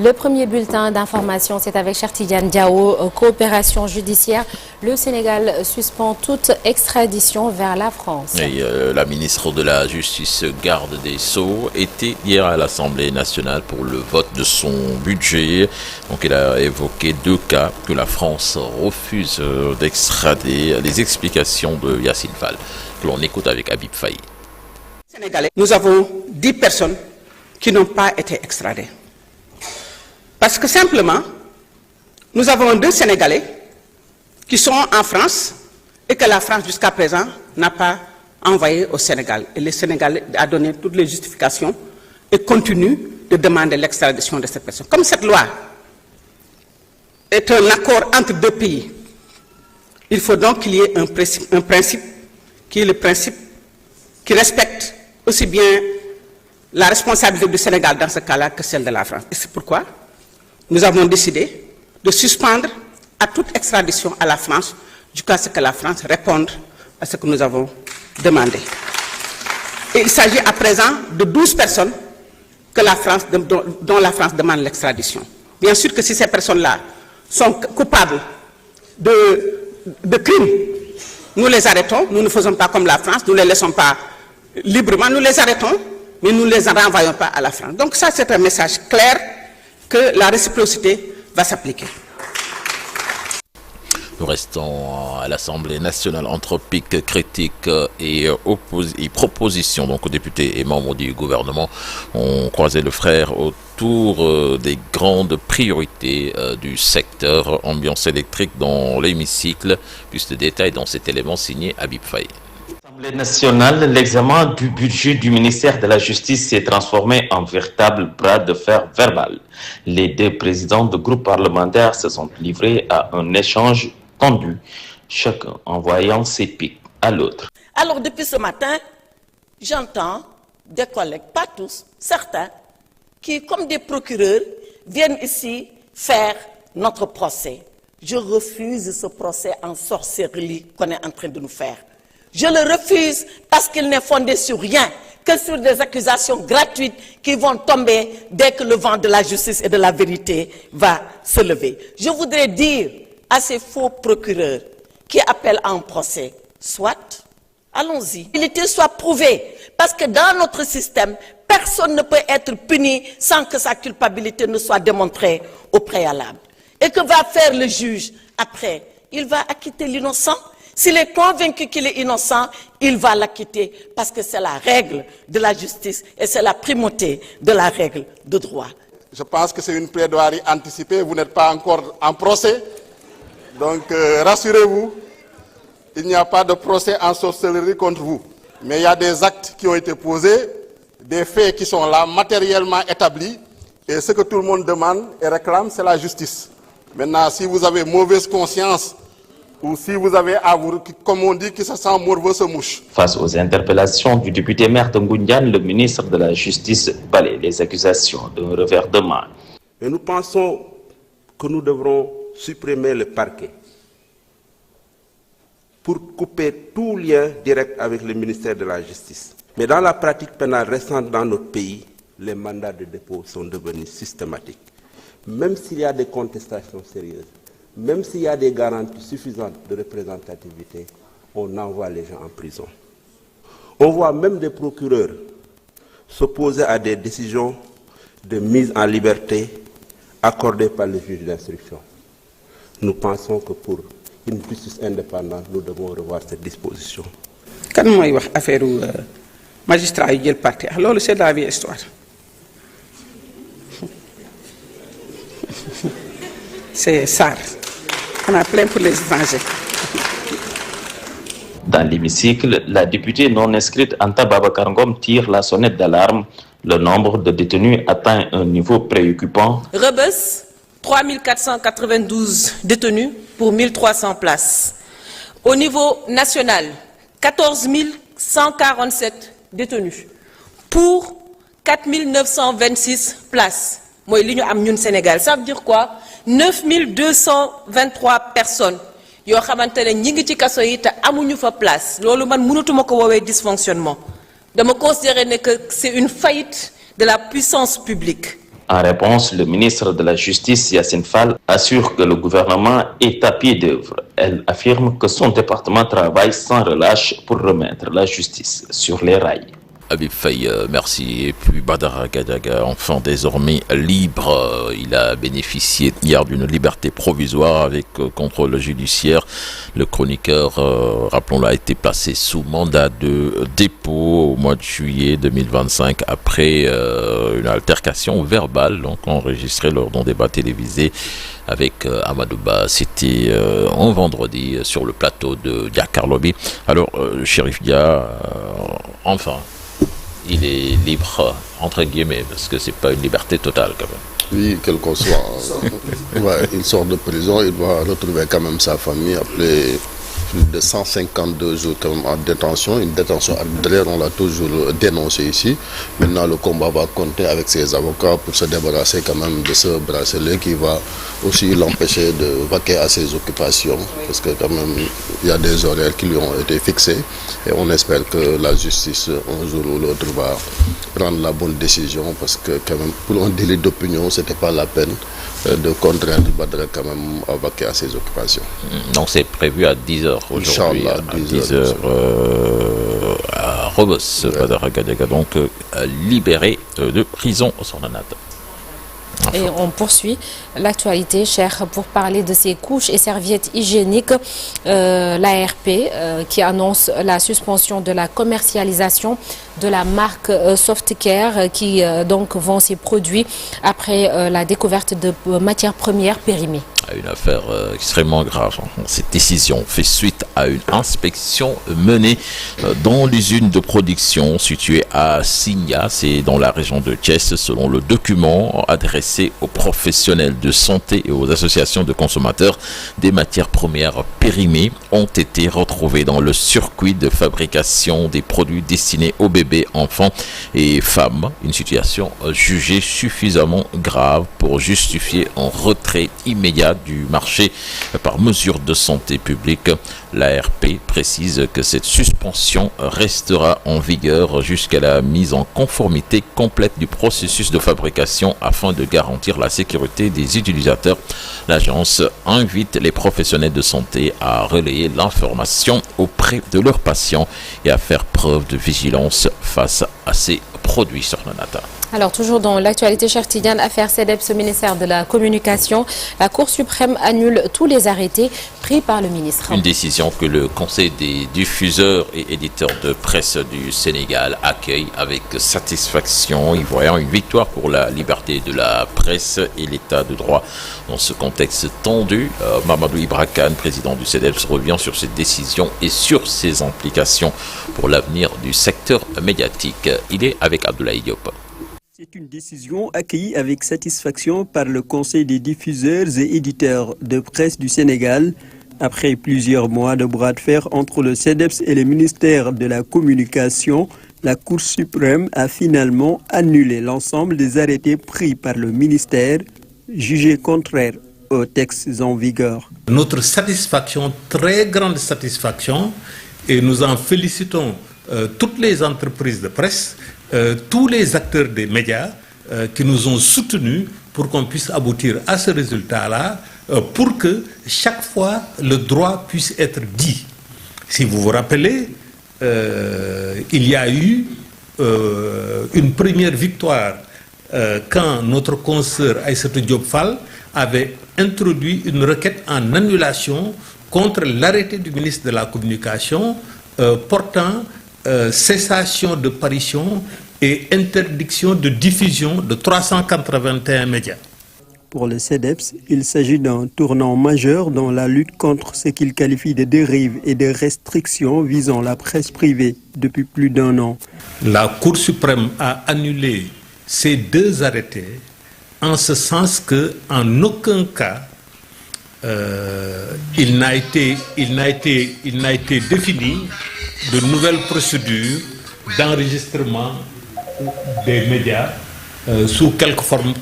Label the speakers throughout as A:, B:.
A: Le premier bulletin d'information, c'est avec Cheikh Tidiane Diao, coopération judiciaire. Le Sénégal suspend toute extradition vers la France.
B: Et la ministre de la Justice, garde des Sceaux, était hier à l'Assemblée nationale pour le vote de son budget. Donc elle a évoqué 2 cas que la France refuse d'extrader. Les explications de Yassine Fall, que l'on écoute avec Habib Faye.
C: Sénégalais, nous avons 10 personnes qui n'ont pas été extradées. Parce que simplement, nous avons 2 Sénégalais qui sont en France et que la France jusqu'à présent n'a pas envoyé au Sénégal. Et le Sénégal a donné toutes les justifications et continue de demander l'extradition de ces personnes. Comme cette loi est un accord entre 2 pays, il faut donc qu'il y ait un principe qui est le principe qui respecte aussi bien la responsabilité du Sénégal dans ce cas-là que celle de la France. Et c'est pourquoi nous avons décidé de suspendre à toute extradition à la France jusqu'à ce que la France réponde à ce que nous avons demandé. Et il s'agit à présent de 12 personnes que dont la France demande l'extradition. Bien sûr que si ces personnes-là sont coupables de crimes, nous les arrêtons, nous ne faisons pas comme la France, nous ne les laissons pas librement, nous les arrêtons, mais nous ne les renvoyons pas à la France. Donc ça, c'est un message clair que la réciprocité va s'appliquer.
B: Nous restons à l'Assemblée nationale entre pics, critiques et propositions. Donc, députés et membres du gouvernement ont croisé le fer autour des grandes priorités du secteur. Ambiance électrique dans l'hémicycle. Plus de détails dans cet élément signé Habib Faye.
D: L'Assemblée nationale, l'examen du budget du ministère de la Justice s'est transformé en véritable bras de fer verbal. Les 2 présidents de groupes parlementaires se sont livrés à un échange tendu, chacun envoyant ses pics à l'autre.
E: Alors depuis ce matin, j'entends des collègues, pas tous, certains, qui comme des procureurs viennent ici faire notre procès. Je refuse ce procès en sorcellerie qu'on est en train de nous faire. Je le refuse parce qu'il n'est fondé sur rien, que sur des accusations gratuites qui vont tomber dès que le vent de la justice et de la vérité va se lever. Je voudrais dire à ces faux procureurs qui appellent à un procès, soit, allons-y, l'utilité soit prouvée, parce que dans notre système, personne ne peut être puni sans que sa culpabilité ne soit démontrée au préalable. Et que va faire le juge après? Il va acquitter l'innocent. S'il est convaincu qu'il est innocent, il va l'acquitter parce que c'est la règle de la justice et c'est la primauté de la règle de droit.
F: Je pense que c'est une plaidoirie anticipée, vous n'êtes pas encore en procès, donc rassurez-vous, il n'y a pas de procès en sorcellerie contre vous. Mais il y a des actes qui ont été posés, des faits qui sont là, matériellement établis, et ce que tout le monde demande et réclame, c'est la justice. Maintenant, si vous avez mauvaise conscience, ou si vous avez à vous, comme on dit, qui se sent morveux se mouche.
D: Face aux interpellations du député maire de Ngoundiane, le ministre de la Justice balaie les accusations d'un revers de main.
G: Et nous pensons que nous devrons supprimer le parquet pour couper tout lien direct avec le ministère de la Justice. Mais dans la pratique pénale récente dans notre pays, les mandats de dépôt sont devenus systématiques. Même s'il y a des contestations sérieuses, même s'il y a des garanties suffisantes de représentativité, on envoie les gens en prison. On voit même des procureurs s'opposer à des décisions de mise en liberté accordées par le juge d'instruction. Nous pensons que pour une justice indépendante, nous devons revoir cette disposition.
C: Quand moi je wax affaire magistrat yi jël parti loolu c'est la vieille histoire. C'est ça. On a plein pour les étrangers.
D: Dans l'hémicycle, la députée non inscrite Anta Babacar Ngom tire la sonnette d'alarme. Le nombre de détenus atteint un niveau préoccupant.
E: Rebeuss, 3492 détenus pour 1300 places. Au niveau national, 14 147 détenus pour 4926 places. Moi, l'Union am Sénégal, ça veut dire quoi? 9223 personnes. Yo xamantene ñi ngi ci kasso yi te amuñu fa place. Lolu man mënatuma ko wowe dysfonctionnement. Dama considérer que c'est une faillite de la puissance publique.
D: En réponse, le ministre de la Justice, Yassine Fall, assure que le gouvernement est à pied d'œuvre. Elle affirme que son département travaille sans relâche pour remettre la justice sur les rails.
B: Habib Faye, merci. Et puis Badara Gadiaga, enfant désormais libre. Il a bénéficié hier d'une liberté provisoire avec contrôle judiciaire. Le chroniqueur, rappelons-le, a été placé sous mandat de dépôt au mois de juillet 2025 après une altercation verbale donc enregistrée lors d'un débat télévisé avec Amadouba. C'était en vendredi sur le plateau de Dakar Lobby. Alors, Chérif Dia, enfin, il est libre, entre guillemets, parce que c'est pas une liberté totale quand même.
H: Oui, quel qu'on soit. Ouais, il sort de prison, il va retrouver quand même sa famille après plus de 152 jours quand même en détention. Une détention arbitraire, on l'a toujours dénoncé ici. Maintenant, le combat va compter avec ses avocats pour se débarrasser quand même de ce bracelet qui va aussi l'empêcher de vaquer à ses occupations. Parce que quand même, il y a des horaires qui lui ont été fixés. Et on espère que la justice, un jour ou l'autre, va prendre la bonne décision. Parce que quand même, pour un délit d'opinion, ce n'était pas la peine de contraindre Badara quand même à vaquer à ses occupations.
B: Donc c'est prévu à 10h aujourd'hui, à 10h à Rebus, Badara Gadiaga, donc libéré de prison au Sornanat. Enfin.
A: Et on poursuit l'actualité, cher, pour parler de ces couches et serviettes hygiéniques. L'ARP qui annonce la suspension de la commercialisation de la marque Softcare qui donc vend ses produits après la découverte de matières premières périmées.
B: Une affaire extrêmement grave. Cette décision fait suite à une inspection menée dans l'usine de production située à Signa, c'est dans la région de Thiès. Selon le document adressé aux professionnels de santé et aux associations de consommateurs, des matières premières périmées ont été retrouvées dans le circuit de fabrication des produits destinés aux bébés, enfants et femmes. Une situation jugée suffisamment grave pour justifier un retrait immédiat du marché par mesure de santé publique. L'ARP précise que cette suspension restera en vigueur jusqu'à la mise en conformité complète du processus de fabrication afin de garantir la sécurité des utilisateurs. L'agence invite les professionnels de santé à relayer l'information auprès de leurs patients et à faire preuve de vigilance face à ces produits sur le Nata.
A: Alors, toujours dans l'actualité, cher Tidiane, affaire CEDEPS au ministère de la Communication, la Cour suprême annule tous les arrêtés pris par le ministre.
B: Une décision que le Conseil des diffuseurs et éditeurs de presse du Sénégal accueille avec satisfaction, y voyant une victoire pour la liberté de la presse et l'état de droit. Dans ce contexte tendu, Mamadou Ibra Kane, président du CEDEPS, revient sur cette décision et sur ses implications pour l'avenir du secteur médiatique. Il est avec Abdoulaye Diop.
I: C'est une décision accueillie avec satisfaction par le Conseil des diffuseurs et éditeurs de presse du Sénégal. Après plusieurs mois de bras de fer entre le CEDEPS et le ministère de la Communication, la Cour suprême a finalement annulé l'ensemble des arrêtés pris par le ministère, jugés contraires aux textes en vigueur.
J: Notre satisfaction, très grande satisfaction, et nous en félicitons toutes les entreprises de presse, tous les acteurs des médias qui nous ont soutenus pour qu'on puisse aboutir à ce résultat-là, pour que chaque fois le droit puisse être dit. Si vous vous rappelez, il y a eu une première victoire quand notre consoeur Aïssatou Diop Fall avait introduit une requête en annulation contre l'arrêté du ministre de la Communication portant cessation de parution et interdiction de diffusion de 381 médias.
I: Pour le CEDEPS, il s'agit d'un tournant majeur dans la lutte contre ce qu'il qualifie de dérives et de restrictions visant la presse privée depuis plus d'un an.
J: La Cour suprême a annulé ces deux arrêtés en ce sens qu'en aucun cas il n'a été défini de nouvelles procédures d'enregistrement des médias sous quelque forme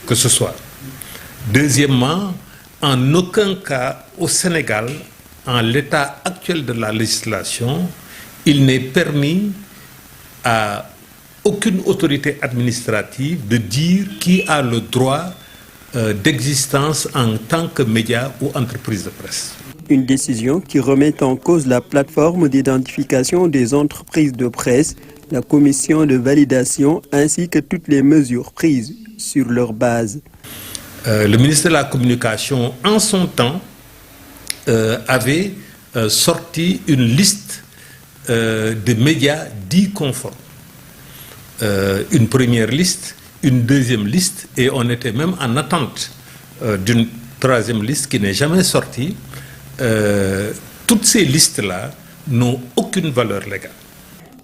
J: que ce soit. Deuxièmement, en aucun cas au Sénégal, en l'état actuel de la législation, il n'est permis à aucune autorité administrative de dire qui a le droit d'existence en tant que média ou entreprise de presse.
I: Une décision qui remet en cause la plateforme d'identification des entreprises de presse, la commission de validation ainsi que toutes les mesures prises sur leur base.
J: Le ministre de la Communication, en son temps, avait sorti une liste de médias dits conformes. Une première liste, une deuxième liste, et on était même en attente d'une troisième liste qui n'est jamais sortie. Toutes ces listes-là n'ont aucune valeur légale.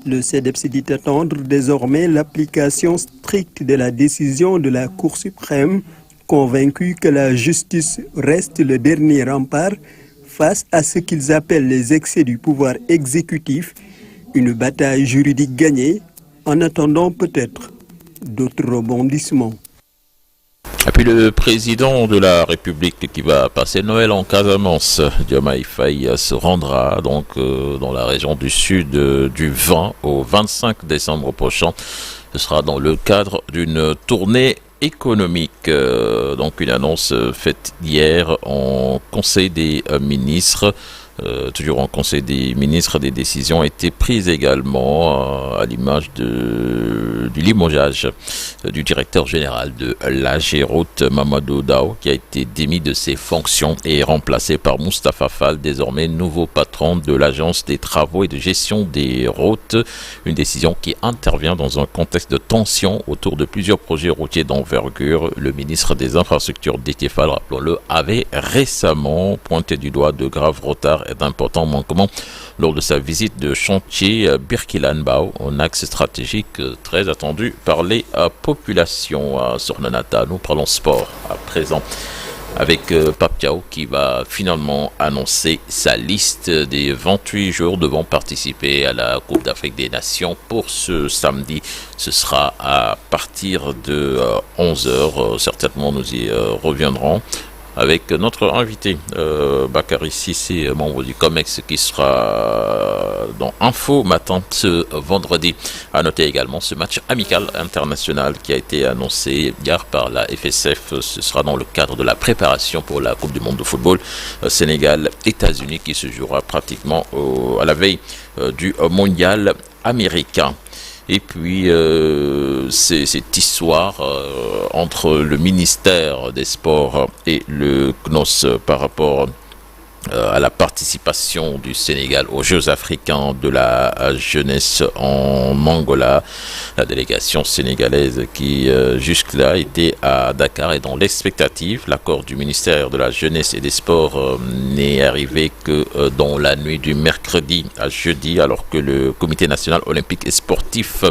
I: Le CEDEPS dit attendre désormais l'application stricte de la décision de la Cour suprême, convaincu que la justice reste le dernier rempart face à ce qu'ils appellent les excès du pouvoir exécutif, une bataille juridique gagnée, en attendant peut-être d'autres rebondissements.
B: Et puis le président de la République qui va passer Noël en Casamance, Diomaye Faye, se rendra donc dans la région du sud du 20 au 25 décembre prochain. Ce sera dans le cadre d'une tournée économique. Donc une annonce faite hier en Conseil des ministres. Toujours en Conseil des ministres, des décisions ont été prises également à l'image du limogeage du directeur général de l'AGEROUTE, Mamadou Dao, qui a été démis de ses fonctions et remplacé par Moustapha Fall, désormais nouveau patron de l'Agence des travaux et de gestion des routes. Une décision qui intervient dans un contexte de tension autour de plusieurs projets routiers d'envergure. Le ministre des Infrastructures, Déthié Fall, rappelons-le, avait récemment pointé du doigt de graves retards et d'importants manquements lors de sa visite de chantier Birkilanbao, un axe stratégique très attendu par les populations. Sur Nanata, nous parlons sport à présent avec Pape Thiaw qui va finalement annoncer sa liste des 28 joueurs devant participer à la Coupe d'Afrique des Nations pour ce samedi. Ce sera à partir de 11h. Certainement, nous y reviendrons avec notre invité, Bakary Cissé, membre du COMEX, qui sera dans Info Matin ce vendredi. À noter également ce match amical international qui a été annoncé hier par la FSF. Ce sera dans le cadre de la préparation pour la Coupe du Monde de football Sénégal-États-Unis qui se jouera pratiquement à la veille du mondial américain. Et puis, c'est cette histoire entre le ministère des Sports et le CNOS par rapport à la participation du Sénégal aux Jeux africains de la jeunesse en Angola. La délégation sénégalaise qui jusque-là était à Dakar est dans l'expectative. L'accord du ministère de la Jeunesse et des Sports n'est arrivé que dans la nuit du mercredi à jeudi, alors que le Comité national olympique et sportif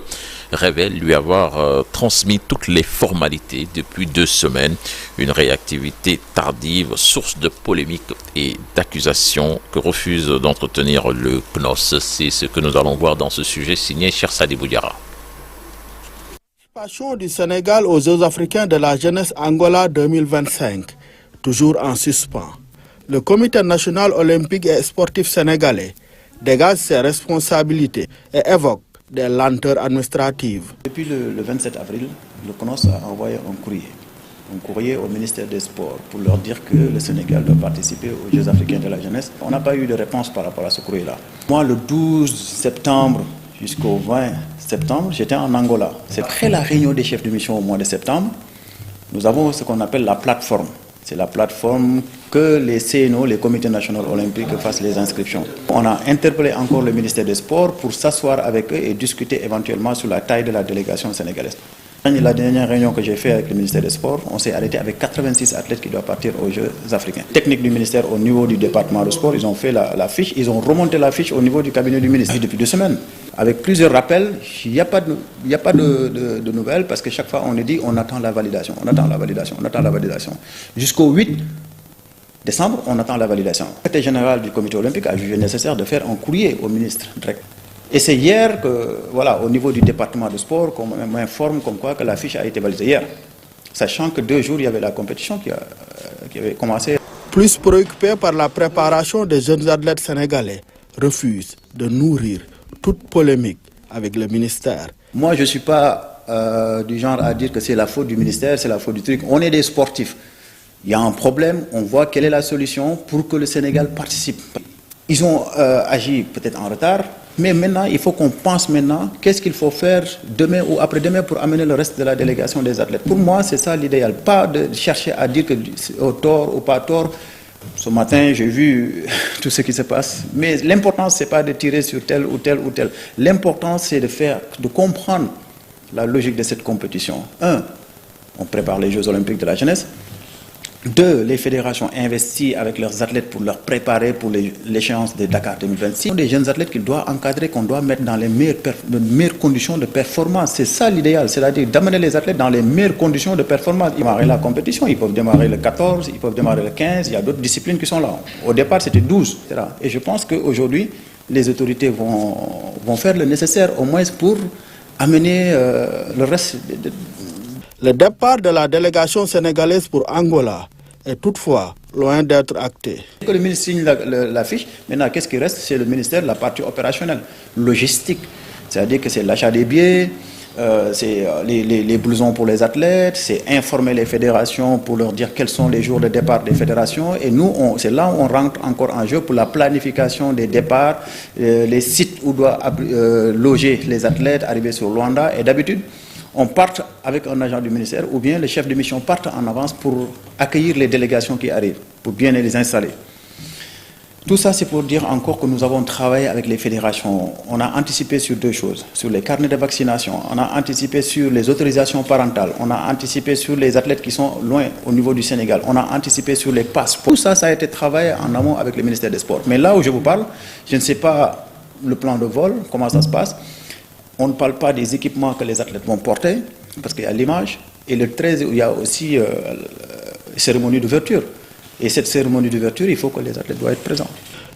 B: révèle lui avoir transmis toutes les formalités depuis 2 semaines. Une réactivité tardive, source de polémiques et d'accusations que refuse d'entretenir le CNOS. C'est ce que nous allons voir dans ce sujet signé Cheikh Sadibou Diarra.
K: Participation du Sénégal aux Jeux africains de la jeunesse Angola 2025, toujours en suspens. Le Comité national olympique et sportif sénégalais dégage ses responsabilités et évoque des lenteurs administratives.
L: Depuis le 27 avril, le CNOS a envoyé un courrier au ministère des Sports pour leur dire que le Sénégal doit participer aux Jeux africains de la jeunesse. On n'a pas eu de réponse par rapport à ce courrier-là. Moi, le 12 septembre jusqu'au 20 septembre, j'étais en Angola. C'est après la réunion des chefs de mission au mois de septembre, nous avons ce qu'on appelle la plateforme. C'est la plateforme que les CNO, les comités nationaux olympiques, fassent les inscriptions. On a interpellé encore le ministère des Sports pour s'asseoir avec eux et discuter éventuellement sur la taille de la délégation sénégalaise. La dernière réunion que j'ai faite avec le ministère des Sports, on s'est arrêté avec 86 athlètes qui doivent partir aux Jeux africains. Technique du ministère au niveau du département de sport, ils ont fait la fiche, ils ont remonté la fiche au niveau du cabinet du ministre. Et depuis 2 semaines, avec plusieurs rappels, il n'y a pas de nouvelles parce que chaque fois on est dit on attend la validation, on attend la validation, on attend la validation. Jusqu'au 8 décembre, on attend la validation. Le secrétaire général du comité olympique a jugé nécessaire de faire un courrier au ministre direct. Et c'est hier que, voilà, au niveau du département de sport, qu'on m'informe comme quoi que la fiche a été validée hier. Sachant que 2 jours, il y avait la compétition qui avait commencé.
K: Plus préoccupé par la préparation des jeunes athlètes sénégalais, refuse de nourrir toute polémique avec le ministère
L: Moi, je ne suis pas du genre à dire que c'est la faute du ministère, c'est la faute du truc. On est des sportifs. Il y a un problème, on voit quelle est la solution pour que le Sénégal participe. Ils ont agi peut-être en retard, mais maintenant, il faut qu'on pense maintenant qu'est-ce qu'il faut faire demain ou après-demain pour amener le reste de la délégation des athlètes. Pour moi, c'est ça l'idéal. Pas de chercher à dire que c'est au tort ou pas tort. Ce matin, j'ai vu tout ce qui se passe. Mais l'important, ce n'est pas de tirer sur tel ou tel ou tel. L'important, c'est de comprendre la logique de cette compétition. 1, on prépare les Jeux Olympiques de la jeunesse. 2, les fédérations investissent avec leurs athlètes pour leur préparer pour l'échéance de Dakar 2026. Ce sont des jeunes athlètes qu'ils doivent encadrer, qu'on doit mettre dans les meilleures conditions de performance. C'est ça l'idéal, c'est-à-dire d'amener les athlètes dans les meilleures conditions de performance. Ils démarrer la compétition, ils peuvent démarrer le 14, ils peuvent démarrer le 15, il y a d'autres disciplines qui sont là. Au départ, c'était 12, etc. Et je pense qu'aujourd'hui, les autorités vont faire le nécessaire au moins pour amener le reste.
K: Le départ de la délégation sénégalaise pour Angola est toutefois loin d'être acté.
L: Que le ministre signe la fiche, maintenant qu'est-ce qui reste? C'est le ministère de la partie opérationnelle, logistique. C'est-à-dire que c'est l'achat des billets, c'est les blousons pour les athlètes, c'est informer les fédérations pour leur dire quels sont les jours de départ des fédérations. Et nous, c'est là où on rentre encore en jeu pour la planification des départs, les sites où doivent loger les athlètes, arriver sur Luanda. Et d'habitude, on part avec un agent du ministère ou bien les chefs de mission partent en avance pour accueillir les délégations qui arrivent, pour bien les installer. Tout ça, c'est pour dire encore que nous avons travaillé avec les fédérations. On a anticipé sur 2 choses, sur les carnets de vaccination, on a anticipé sur les autorisations parentales, on a anticipé sur les athlètes qui sont loin au niveau du Sénégal, on a anticipé sur les passeports. Tout ça, ça a été travaillé en amont avec le ministère des Sports. Mais là où je vous parle, je ne sais pas le plan de vol, comment ça se passe. On ne parle pas des équipements que les athlètes vont porter, parce qu'il y a l'image. Et le 13, il y a aussi la cérémonie d'ouverture. Et cette cérémonie d'ouverture, il faut que les athlètes doivent être présents.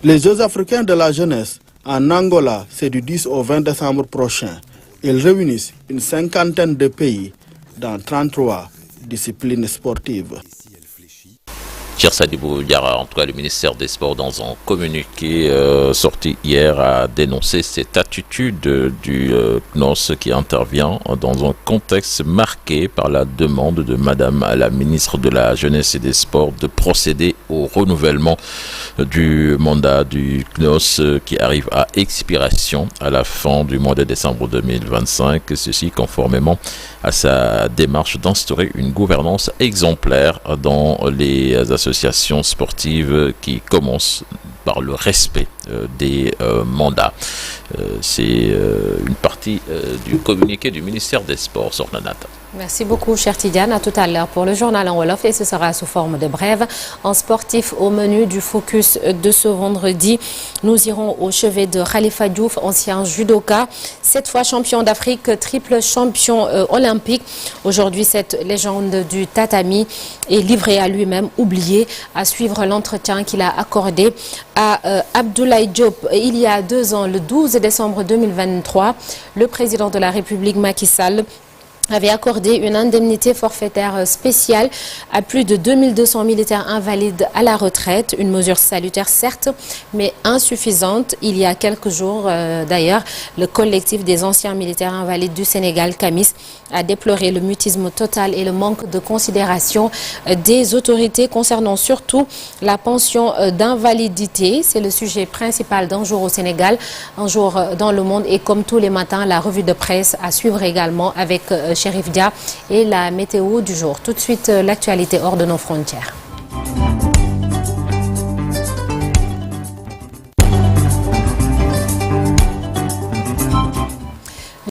K: Les Jeux africains de la jeunesse en Angola, c'est du 10 au 20 décembre prochain. Ils réunissent une 50aine de pays dans 33 disciplines sportives.
B: Cheikh Sadibou Diarra, en tout cas le ministère des Sports, dans un communiqué sorti hier, a dénoncé cette attitude du CNOS qui intervient dans un contexte marqué par la demande de Madame la ministre de la Jeunesse et des Sports de procéder au renouvellement du mandat du CNOS qui arrive à expiration à la fin du mois de décembre 2025, ceci conformément à sa démarche d'instaurer une gouvernance exemplaire dans les associations sportives qui commencent par le respect des mandats. C'est une partie du communiqué du ministère des Sports, Sornanata.
A: Merci beaucoup, cher Tidiane. À tout à l'heure pour le journal en Wolof et ce sera sous forme de brève. En sportif, au menu du focus de ce vendredi, nous irons au chevet de Khalifa Diouf, ancien judoka, 7 fois champion d'Afrique, triple champion olympique. Aujourd'hui, cette légende du tatami est livrée à lui-même, oublié, à suivre l'entretien qu'il a accordé à Abdoulaye Diop il y a 2 ans, le 12 décembre 2023. Le président de la République, Macky Sall, avait accordé une indemnité forfaitaire spéciale à plus de 2200 militaires invalides à la retraite. Une mesure salutaire certes, mais insuffisante. Il y a quelques jours d'ailleurs, le collectif des anciens militaires invalides du Sénégal, CAMIS, a déploré le mutisme total et le manque de considération des autorités concernant surtout la pension d'invalidité. C'est le sujet principal d'un jour au Sénégal, un jour dans le monde, et comme tous les matins, la revue de presse à suivre également avec Chérif Dia et la météo du jour. Tout de suite, l'actualité hors de nos frontières.